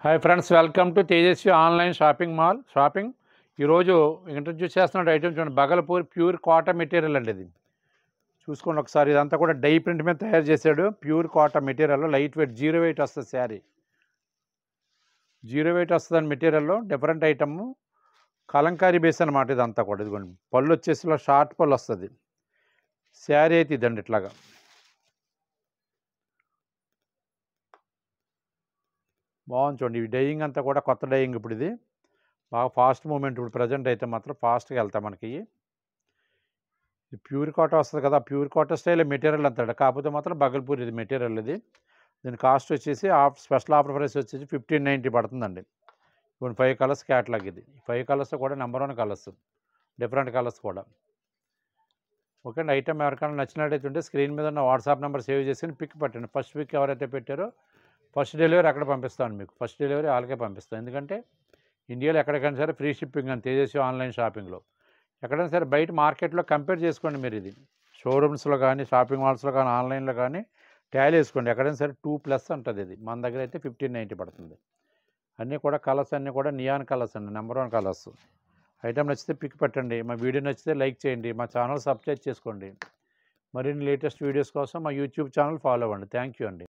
Hi friends, welcome to Tejaswi online shopping mall shopping. ఈరోజు introduce చేస్తున్న item చూడండి, Bhagalpur pure cotton material అండి. ఇది చూసుకోండి ఒకసారి. ఇదంతా కూడా డై ప్రింట్ మీద తయారు చేశాడు. Pure cotton material, light weight, zero wait వస్తుంది శారీ. జీరో వెయిట్ వస్తుంది మెటీరియల్లో. డిఫరెంట్ ఐటమ్, కలంకారీ బేస్ అనమాట. ఇదంతా కూడా ఇదిగోండి, పళ్ళు వచ్చేసి ఇలా షార్ట్ పళ్ళు వస్తుంది. శారీ అయితే ఇదండి ఇట్లాగా. బాగుంది చూడండి. ఈ డైయింగ్ అంతా కూడా కొత్త డైయింగ్. ఇప్పుడు ఇది బాగా ఫాస్ట్ మూమెంట్. ఇప్పుడు ప్రజెంట్ అయితే మాత్రం ఫాస్ట్గా వెళ్తాం మనకి. ఇది ప్యూర్ కాటన్ వస్తుంది కదా, ప్యూర్ కాటన్ స్టైల్ మెటీరియల్ అంతాడు. కాకపోతే మాత్రం బగల్పూర్ ఇది మెటీరియల్. ఇది దీని కాస్ట్ వచ్చేసి స్పెషల్ ఆఫర్ ప్రైస్ వచ్చేసి 1590 పడుతుందండి. ఇప్పుడు 5 కలర్స్ క్యాటలాగ్. ఇది 5 కలర్స్ కూడా నెంబర్ 1 కలర్స్, డిఫరెంట్ కలర్స్ కూడా. ఓకే అండి. ఐటమ్ ఎవరికైనా నచ్చినట్టయితే ఉంటే స్క్రీన్ మీద ఉన్న వాట్సాప్ నెంబర్ సేవ్ చేసుకుని పిక్ పెట్టండి. ఫస్ట్ పిక్ ఎవరైతే పెట్టారో ఫస్ట్ డెలివరీ అక్కడ పంపిస్తాను మీకు. ఫస్ట్ డెలివరీ వాళ్ళకే పంపిస్తాను. ఎందుకంటే ఇండియాలో ఎక్కడికైనా సరే ఫ్రీ షిప్పింగ్ అని తేజస్వి ఆన్లైన్ షాపింగ్లో. ఎక్కడైనా సరే బయట మార్కెట్లో కంపేర్ చేసుకోండి మీరు. ఇది షోరూమ్స్లో కానీ, షాపింగ్ మాల్స్లో కానీ, ఆన్లైన్లో కానీ టాలీ వేసుకోండి. ఎక్కడైనా సరే 2+ ఉంటుంది. ఇది మన దగ్గర అయితే 1590 పడుతుంది. అన్నీ కూడా కలర్స్ అన్నీ కూడా నియాన్ కలర్స్ అండి, నెంబర్ 1 కలర్స్. ఐటమ్ నచ్చితే పిక్ పెట్టండి. మా వీడియో నచ్చితే లైక్ చేయండి. మా ఛానల్ సబ్స్క్రైబ్ చేసుకోండి. మరిన్ని లేటెస్ట్ వీడియోస్ కోసం మా యూట్యూబ్ ఛానల్ ఫాలో అవ్వండి. థ్యాంక్ యూ అండి.